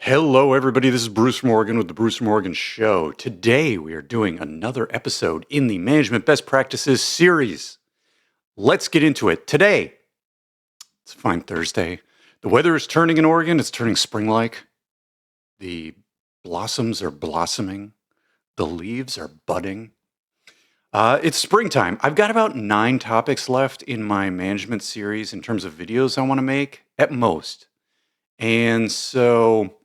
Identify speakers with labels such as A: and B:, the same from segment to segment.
A: Hello, everybody. This is Bruce Morgan with The Bruce Morgan Show. Today, we are doing another episode in the Management Best Practices series. Let's get into it. Today, it's a fine Thursday. The weather is turning in Oregon. It's turning spring-like. The blossoms are blossoming. The leaves are budding. It's springtime. I've got about 9 topics left in my management series in terms of videos I want to make, at most. And so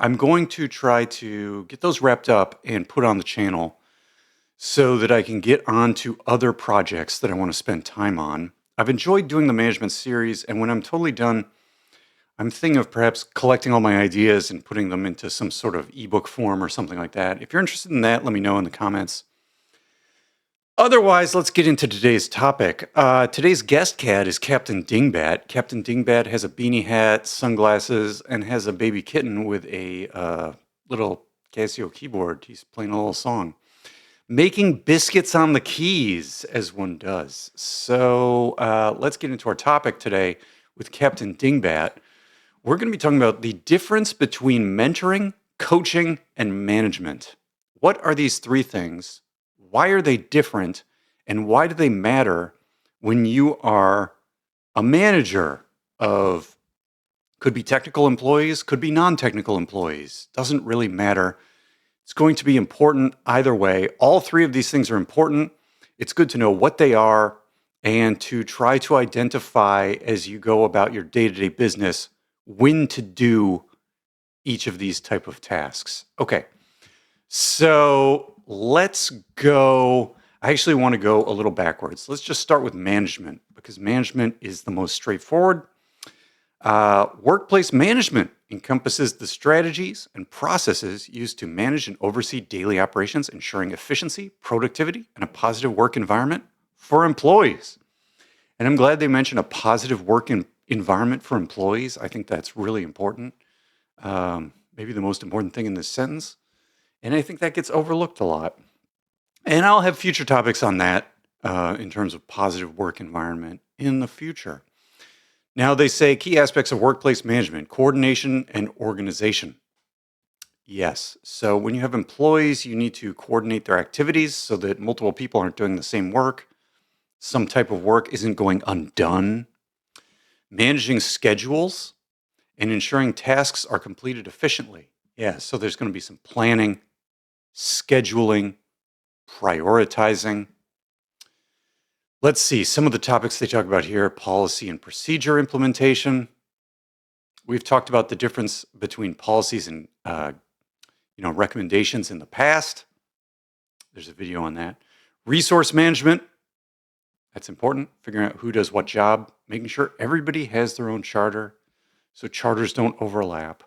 A: I'm going to try to get those wrapped up and put on the channel so that I can get on to other projects that I want to spend time on. I've enjoyed doing the management series, and when I'm totally done, I'm thinking of perhaps collecting all my ideas and putting them into some sort of ebook form or something like that. If you're interested in that, let me know in the comments. Otherwise, let's get into today's topic. Today's guest cat is Captain Dingbat. Captain Dingbat has a beanie hat, sunglasses, and has a baby kitten with a little Casio keyboard. He's playing a little song. Making biscuits on the keys, as one does. So let's get into our topic today with Captain Dingbat. We're going to be talking about the difference between mentoring, coaching, and management. What are these three things? Why are they different? And why do they matter when you are a manager of, could be technical employees, could be non-technical employees? Doesn't really matter. It's going to be important either way. All three of these things are important. It's good to know what they are and to try to identify as you go about your day-to-day business when to do each of these type of tasks. Okay, so let's go. I actually want to go a little backwards. Let's just start with management because management is the most straightforward. Workplace management encompasses the strategies and processes used to manage and oversee daily operations, ensuring efficiency, productivity, and a positive work environment for employees. And I'm glad they mentioned a positive work environment for employees. I think that's really important. Maybe the most important thing in this sentence. And I think that gets overlooked a lot. And I'll have future topics on that in terms of positive work environment in the future. Now, they say key aspects of workplace management, coordination and organization. Yes. So when you have employees, you need to coordinate their activities so that multiple people aren't doing the same work. Some type of work isn't going undone. Managing schedules and ensuring tasks are completed efficiently. Yeah. So there's going to be some planning, scheduling, prioritizing. Let's see, some of the topics they talk about here, policy and procedure implementation. We've talked about the difference between policies and recommendations in the past. There's a video on that. Resource management, that's important, figuring out who does what job, making sure everybody has their own charter so charters don't overlap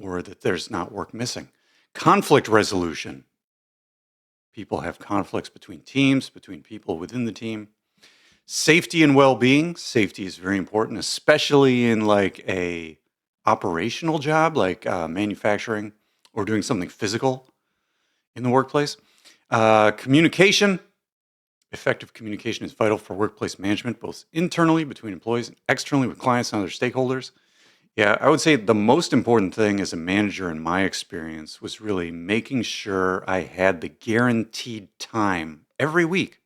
A: or that there's not work missing. Conflict resolution. People have conflicts between teams, between people within the team. Safety and well-being. Safety is very important, especially in like a operational job, like manufacturing or doing something physical in the workplace. Communication. Effective communication is vital for workplace management, both internally between employees and externally with clients and other stakeholders. Yeah, I would say the most important thing as a manager in my experience was really making sure I had the guaranteed time every week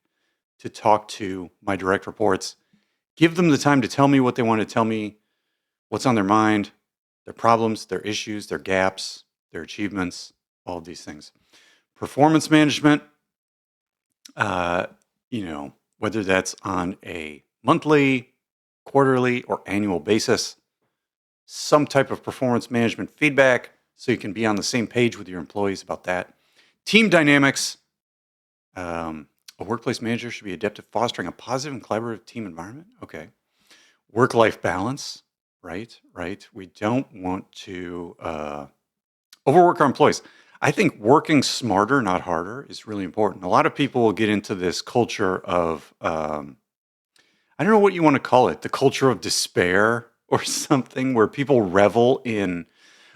A: to talk to my direct reports, give them the time to tell me what they want to tell me, what's on their mind, their problems, their issues, their gaps, their achievements, all of these things. Performance management, whether that's on a monthly, quarterly, or annual basis, some type of performance management feedback so you can be on the same page with your employees about that. Team dynamics. A workplace manager should be adept at fostering a positive and collaborative team environment. Okay. Work-life balance. Right. We don't want to overwork our employees. I think working smarter, not harder, is really important. A lot of people will get into this culture of, I don't know what you want to call it, the culture of despair or something where people revel in,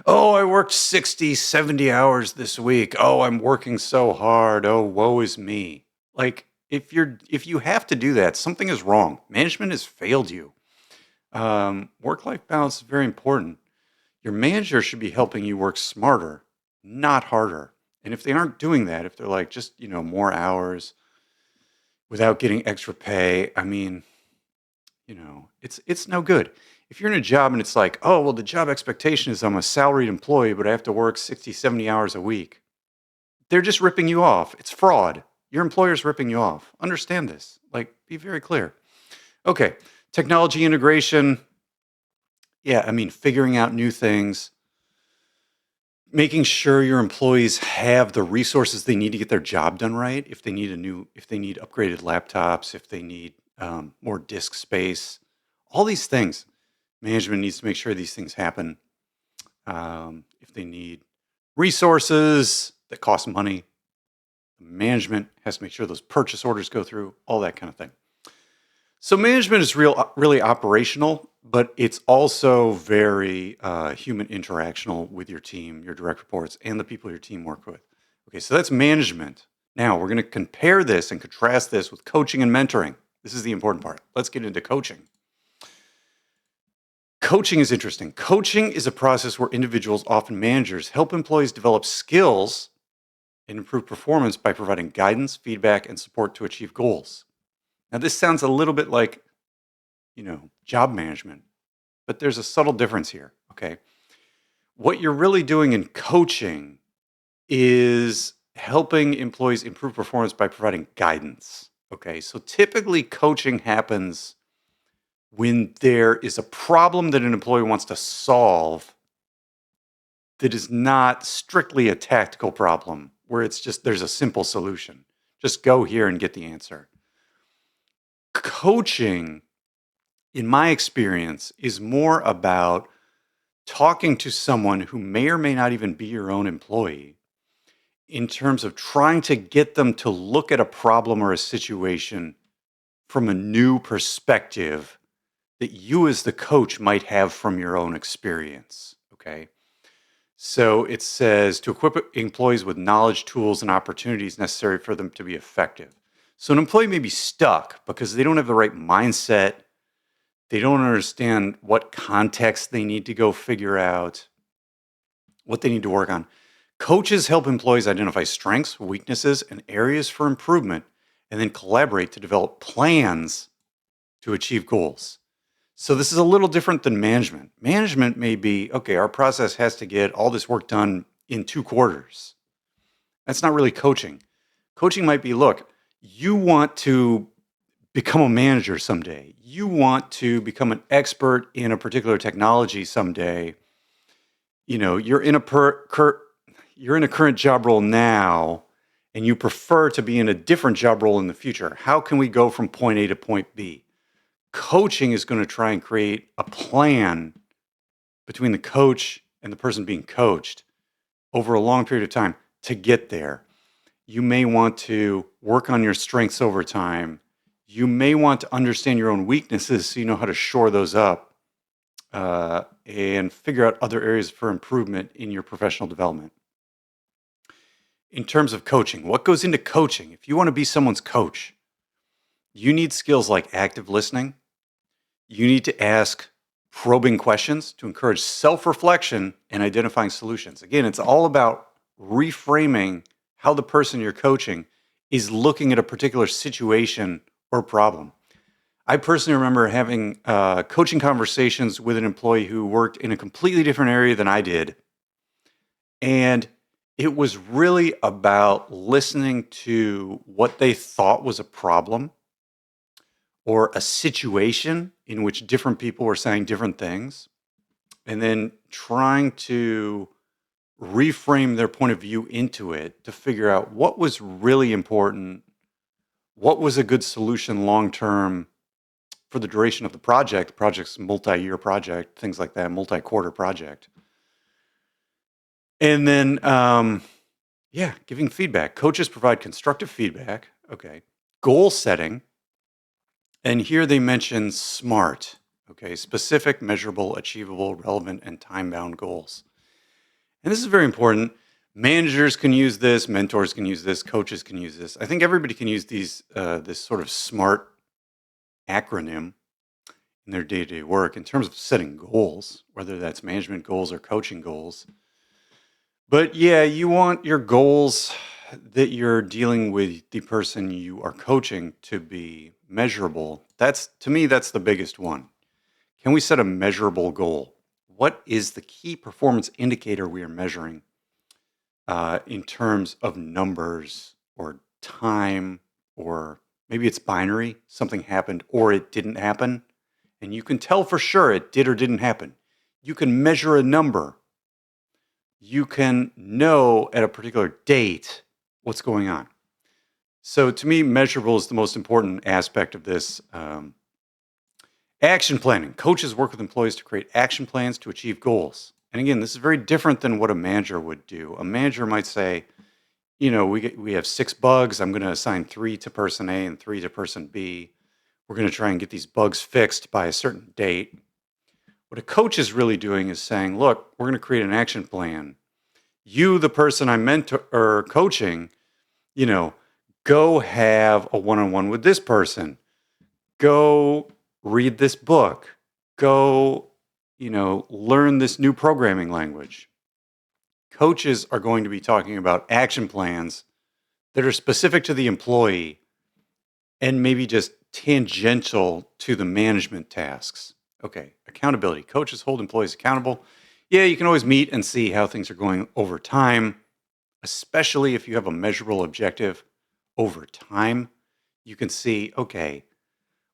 A: oh, I worked 60, 70 hours this week. Oh, I'm working so hard. Oh, woe is me. Like if you have to do that, something is wrong. Management has failed you. Work-life balance is very important. Your manager should be helping you work smarter, not harder. And if they aren't doing that, if they're like just, more hours without getting extra pay, I mean, it's no good. If you're in a job and it's like, "Oh, well, the job expectation is I'm a salaried employee, but I have to work 60, 70 hours a week." They're just ripping you off. It's fraud. Your employer's ripping you off. Understand this. Like, be very clear. Okay, technology integration. Yeah, I mean, figuring out new things, making sure your employees have the resources they need to get their job done right. If they need upgraded laptops, if they need more disk space, all these things. Management needs to make sure these things happen. If they need resources that cost money, management has to make sure those purchase orders go through, all that kind of thing. So management is really operational, but it's also very human interactional with your team, your direct reports, and the people your team work with. Okay, so that's management. Now we're going to compare this and contrast this with coaching and mentoring. This is the important part. Let's get into coaching. Coaching is interesting. Coaching is a process where individuals, often managers, help employees develop skills and improve performance by providing guidance, feedback, and support to achieve goals. Now, this sounds a little bit like, job management, but there's a subtle difference here, okay? What you're really doing in coaching is helping employees improve performance by providing guidance, okay? So typically coaching happens when there is a problem that an employee wants to solve that is not strictly a tactical problem, where it's just there's a simple solution. Just go here and get the answer. Coaching, in my experience, is more about talking to someone who may or may not even be your own employee in terms of trying to get them to look at a problem or a situation from a new perspective that you as the coach might have from your own experience, okay? So it says to equip employees with knowledge, tools, and opportunities necessary for them to be effective. So an employee may be stuck because they don't have the right mindset. They don't understand what context they need to go figure out, what they need to work on. Coaches help employees identify strengths, weaknesses, and areas for improvement, and then collaborate to develop plans to achieve goals. So this is a little different than management. Management may be, okay, our process has to get all this work done in 2 quarters. That's not really coaching. Coaching might be, look, you want to become a manager someday. You want to become an expert in a particular technology someday. You're in a current job role now, and you prefer to be in a different job role in the future. How can we go from point A to point B? Coaching is going to try and create a plan between the coach and the person being coached over a long period of time to get there. You may want to work on your strengths over time. You may want to understand your own weaknesses so you know how to shore those up and figure out other areas for improvement in your professional development. In terms of coaching, what goes into coaching? If you want to be someone's coach, you need skills like active listening. You need to ask probing questions to encourage self-reflection and identifying solutions. Again, it's all about reframing how the person you're coaching is looking at a particular situation or problem. I personally remember having coaching conversations with an employee who worked in a completely different area than I did. And it was really about listening to what they thought was a problem or a situation in which different people were saying different things, and then trying to reframe their point of view into it to figure out what was really important, what was a good solution long term for the duration of the project. The project's a multi-year project, things like that, multi-quarter project. And then, giving feedback. Coaches provide constructive feedback. Okay. Goal setting. And here they mention SMART. Okay. Specific, measurable, achievable, relevant, and time-bound goals. And this is very important. Managers can use this, mentors can use this, coaches can use this. I think everybody can use this sort of SMART acronym. in their day to day work in terms of setting goals, whether that's management goals or coaching goals. But yeah, you want your goals that you're dealing with the person you are coaching to be measurable. That's to me, that's the biggest one. Can we set a measurable goal? What is the key performance indicator we are measuring in terms of numbers or time, or maybe it's binary, something happened or it didn't happen, and you can tell for sure it did or didn't happen. You can measure a number. You can know at a particular date what's going on. So to me, measurable is the most important aspect of this. Action planning. Coaches work with employees to create action plans to achieve goals. And again, this is very different than what a manager would do. A manager might say, we have 6 bugs. I'm going to assign 3 to person A and 3 to person B. We're going to try and get these bugs fixed by a certain date. What a coach is really doing is saying, look, we're going to create an action plan. You, the person I'm mentor or coaching, you know, go have a one-on-one with this person. Go read this book. Go, learn this new programming language. Coaches are going to be talking about action plans that are specific to the employee and maybe just tangential to the management tasks. Okay, accountability. Coaches hold employees accountable. Yeah, you can always meet and see how things are going over time, especially if you have a measurable objective over time. You can see, okay,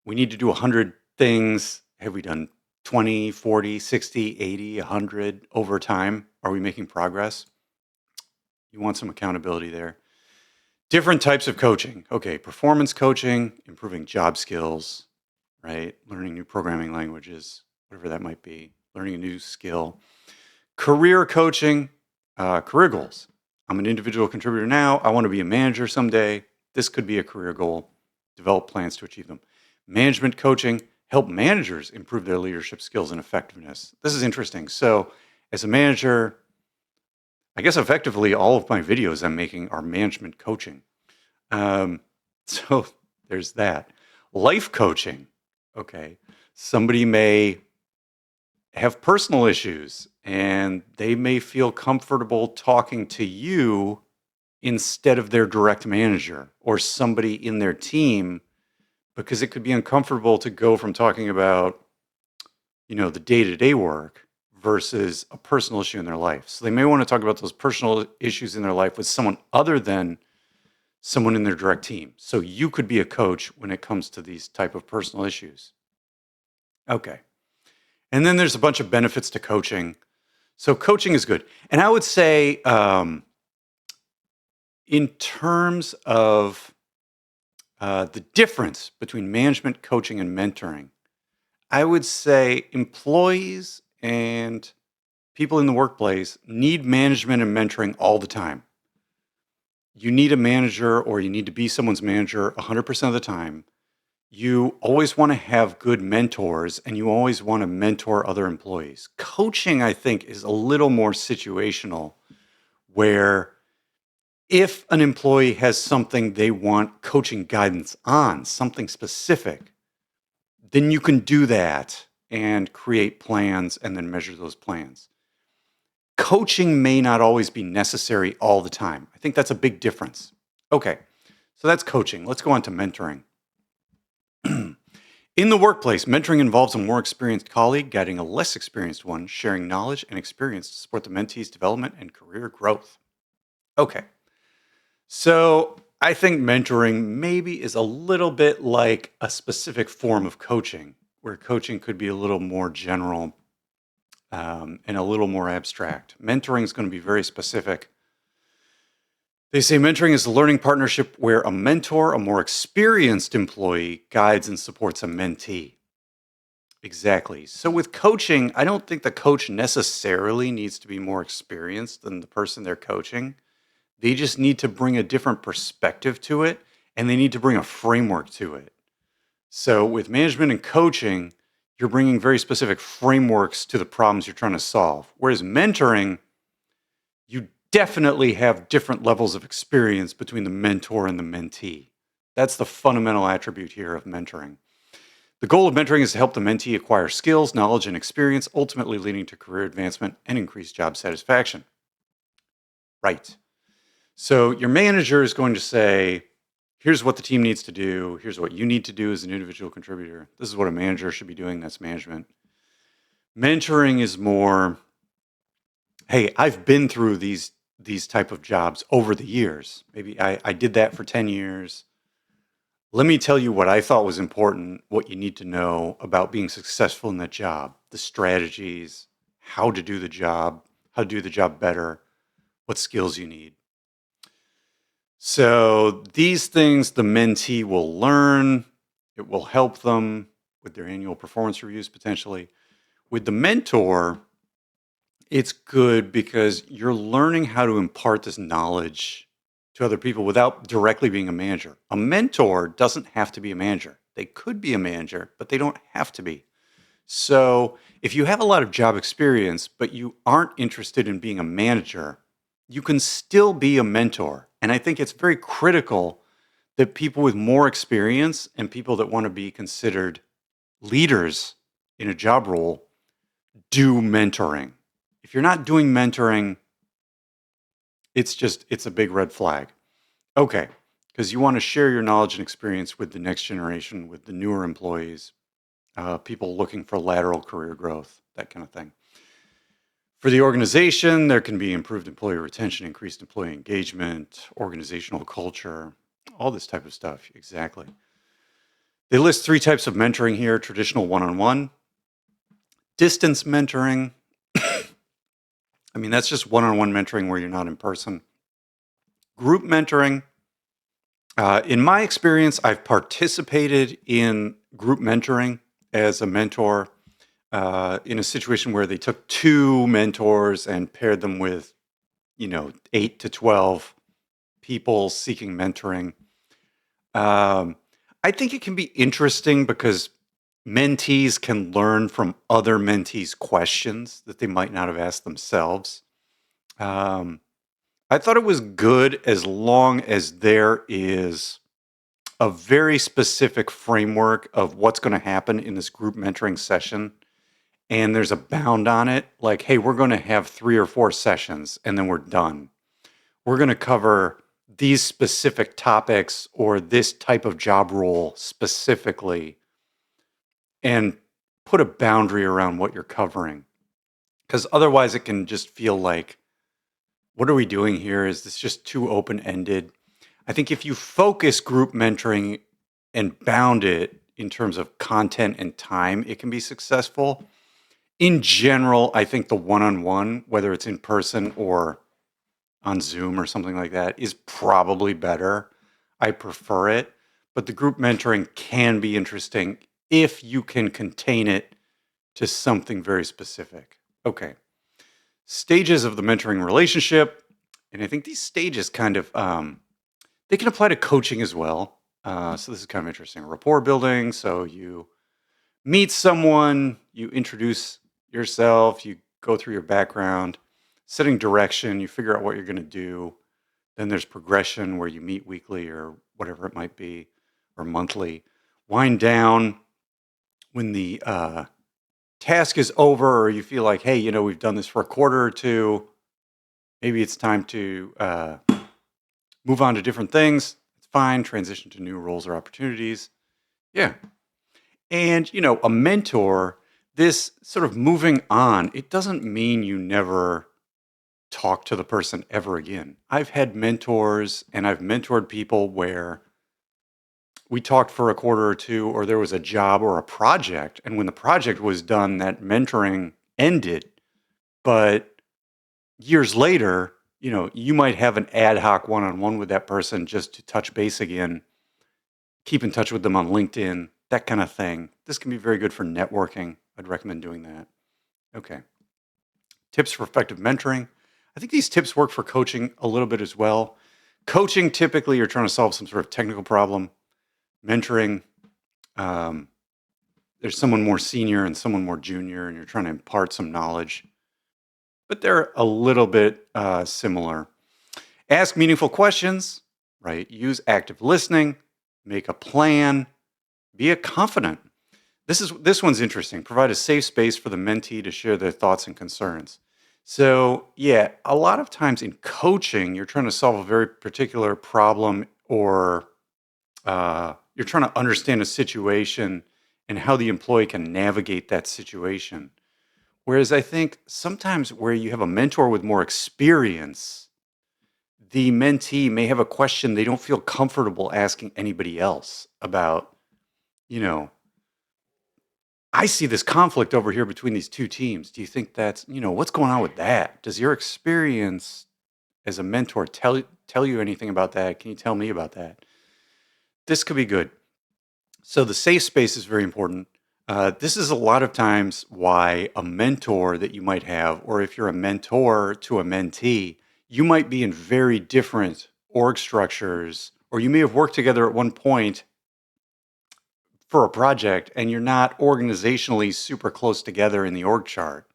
A: we need to do 100 things. Have we done 20, 40, 60, 80, 100 over time? Are we making progress? You want some accountability there. Different types of coaching. Okay, performance coaching, improving job skills, right? Learning new programming languages, whatever that might be, learning a new skill. Career coaching, career goals. I'm an individual contributor now. I want to be a manager someday. This could be a career goal. Develop plans to achieve them. Management coaching, help managers improve their leadership skills and effectiveness. This is interesting. So, as a manager, I guess effectively all of my videos I'm making are management coaching. Um, so, there's that. Life coaching. Okay. Somebody may have personal issues and they may feel comfortable talking to you instead of their direct manager or somebody in their team, because it could be uncomfortable to go from talking about, the day-to-day work versus a personal issue in their life. So they may want to talk about those personal issues in their life with someone other than someone in their direct team. So you could be a coach when it comes to these type of personal issues. Okay. And then there's a bunch of benefits to coaching. So coaching is good. And I would say, in terms of the difference between management, coaching, and mentoring, I would say employees and people in the workplace need management and mentoring all the time. You need a manager or you need to be someone's manager 100% of the time. You always want to have good mentors and you always want to mentor other employees. Coaching, I think, is a little more situational, where if an employee has something they want coaching guidance on, something specific, then you can do that and create plans and then measure those plans. Coaching may not always be necessary all the time. I think that's a big difference. Okay, so that's coaching. Let's go on to mentoring. In the workplace, mentoring involves a more experienced colleague guiding a less experienced one, sharing knowledge and experience to support the mentee's development and career growth. Okay, so I think mentoring maybe is a little bit like a specific form of coaching, where coaching could be a little more general and a little more abstract. Mentoring is going to be very specific. They say mentoring is a learning partnership where a mentor, a more experienced employee, guides and supports a mentee. Exactly. So with coaching, I don't think the coach necessarily needs to be more experienced than the person they're coaching. They just need to bring a different perspective to it, and they need to bring a framework to it. So with management and coaching, you're bringing very specific frameworks to the problems you're trying to solve. Whereas mentoring, you definitely have different levels of experience between the mentor and the mentee. That's the fundamental attribute here of mentoring. The goal of mentoring is to help the mentee acquire skills, knowledge, and experience, ultimately leading to career advancement and increased job satisfaction. Right. So your manager is going to say, here's what the team needs to do. Here's what you need to do as an individual contributor. This is what a manager should be doing. That's management. Mentoring is more, hey, I've been through these type of jobs over the years. Maybe I did that for 10 years. Let me tell you what I thought was important, what you need to know about being successful in that job, the strategies, how to do the job, how to do the job better, what skills you need. So these things the mentee will learn. It will help them with their annual performance reviews potentially. With the mentor, it's good because you're learning how to impart this knowledge to other people without directly being a manager. A mentor doesn't have to be a manager. They could be a manager, but they don't have to be. So if you have a lot of job experience, but you aren't interested in being a manager, you can still be a mentor. And I think it's very critical that people with more experience and people that want to be considered leaders in a job role do mentoring. If you're not doing mentoring, it's a big red flag. Okay, because you want to share your knowledge and experience with the next generation, with the newer employees, people looking for lateral career growth, that kind of thing. For the organization, there can be improved employee retention, increased employee engagement, organizational culture, all this type of stuff. Exactly. They list 3 types of mentoring here: traditional one-on-one, distance mentoring. I mean, that's just one-on-one mentoring where you're not in person. Group mentoring. In my experience, I've participated in group mentoring as a mentor in a situation where they took 2 mentors and paired them with, 8 to 12 people seeking mentoring. I think it can be interesting because mentees can learn from other mentees' questions that they might not have asked themselves. Um, I thought it was good as long as there is a very specific framework of what's going to happen in this group mentoring session. And there's a bound on it, like, hey, we're going to have 3 or 4 sessions and then we're done. We're going to cover these specific topics or this type of job role specifically and put a boundary around what you're covering. Because otherwise, it can just feel like, what are we doing here? Is this just too open ended? I think if you focus group mentoring and bound it in terms of content and time, it can be successful. In general, I think the one on one, whether it's in person or on Zoom or something like that, is probably better. I prefer it. But the group mentoring can be interesting if you can contain it to something very specific. Okay. Stages of the mentoring relationship. And I think these stages kind of, they can apply to coaching as well. So this is kind of interesting. Rapport building. So you meet someone, you introduce yourself, you go through your background, setting direction, you figure out what you're going to do. Then there's progression where you meet weekly or whatever it might be, or monthly. Wind down when the task is over, or you feel like, hey, we've done this for a quarter or two. Maybe it's time to move on to different things. It's fine. Transition to new roles or opportunities. Yeah. And, a mentor, this sort of moving on, it doesn't mean you never talk to the person ever again. I've had mentors and I've mentored people where we talked for a quarter or two, or there was a job or a project. And when the project was done, that mentoring ended. But years later, you might have an ad hoc one on one with that person just to touch base again, keep in touch with them on LinkedIn, that kind of thing. This can be very good for networking. I'd recommend doing that. Okay. Tips for effective mentoring. I think these tips work for coaching a little bit as well. Coaching, typically, you're trying to solve some sort of technical problem. Mentoring, there's someone more senior and someone more junior, and you're trying to impart some knowledge. But they're a little bit similar. Ask meaningful questions, right? Use active listening, make a plan, be a confidant. This one's interesting. Provide a safe space for the mentee to share their thoughts and concerns. So, yeah, a lot of times in coaching, you're trying to solve a very particular problem, or you're trying to understand a situation and how the employee can navigate that situation. Whereas I think sometimes where you have a mentor with more experience, the mentee may have a question they don't feel comfortable asking anybody else about, you know, I see this conflict over here between these two teams. Do you think that's, what's going on with that? Does your experience as a mentor tell you anything about that? Can you tell me about that? This could be good. So the safe space is very important. This is a lot of times why a mentor that you might have, or if you're a mentor to a mentee, you might be in very different org structures, or you may have worked together at one point for a project and you're not organizationally super close together in the org chart.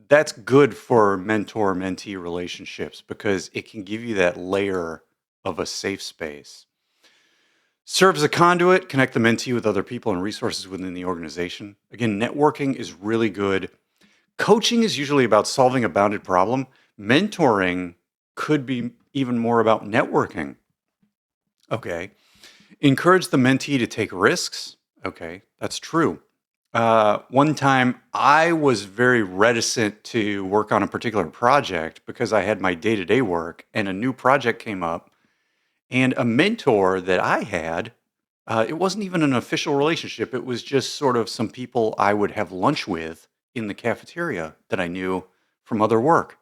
A: That's good for mentor mentee relationships because it can give you that layer of a safe space. Serve as a conduit, connect the mentee with other people and resources within the organization. Again, networking is really good. Coaching is usually about solving a bounded problem. Mentoring could be even more about networking. Okay. Encourage the mentee to take risks. Okay, that's true. One time I was very reticent to work on a particular project because I had my day to day work and a new project came up. And a mentor that I had, it wasn't even an official relationship. It was just sort of some people I would have lunch with in the cafeteria that I knew from other work.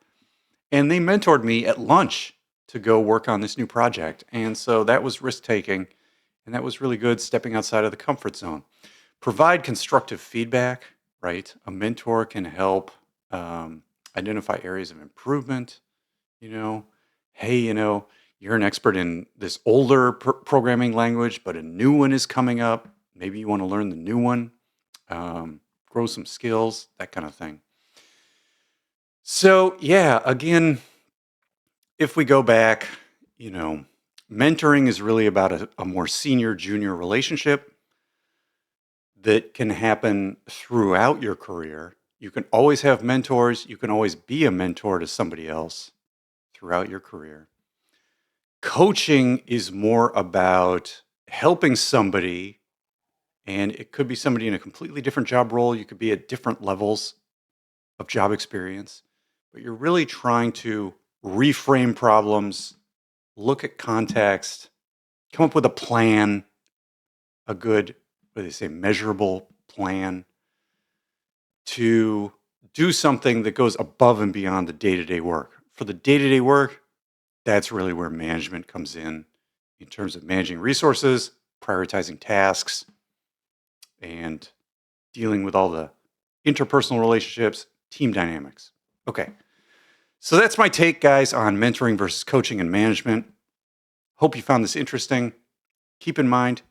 A: And they mentored me at lunch to go work on this new project. And so that was risk taking. And that was really good, stepping outside of the comfort zone. Provide constructive feedback, right? A mentor can help identify areas of improvement. You know, hey, you're an expert in this older programming language, but a new one is coming up. Maybe you want to learn the new one, grow some skills, that kind of thing. So, yeah, again, if we go back, you know, mentoring is really about a more senior junior relationship that can happen throughout your career. You can always have mentors, you can always be a mentor to somebody else throughout your career. Coaching is more about helping somebody, and it could be somebody in a completely different job role. You could be at different levels of job experience, but you're really trying to reframe problems, look at context, come up with a plan, a good, what do they say, measurable plan to do something that goes above and beyond the day to day work. For the day to day work, that's really where management comes in terms of managing resources, prioritizing tasks, and dealing with all the interpersonal relationships, team dynamics. Okay. So that's my take, guys, on mentoring versus coaching and management. Hope you found this interesting. Keep in mind,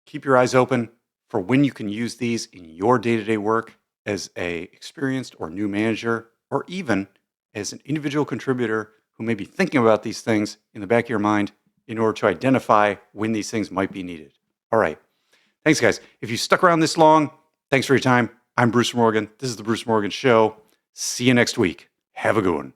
A: keep your eyes open for when you can use these in your day-to-day work as a experienced or new manager, or even as an individual contributor who may be thinking about these things in the back of your mind in order to identify when these things might be needed. All right. Thanks, guys. If you stuck around this long, thanks for your time. I'm Bruce Morgan. This is The Bruce Morgan Show. See you next week. Have a good one.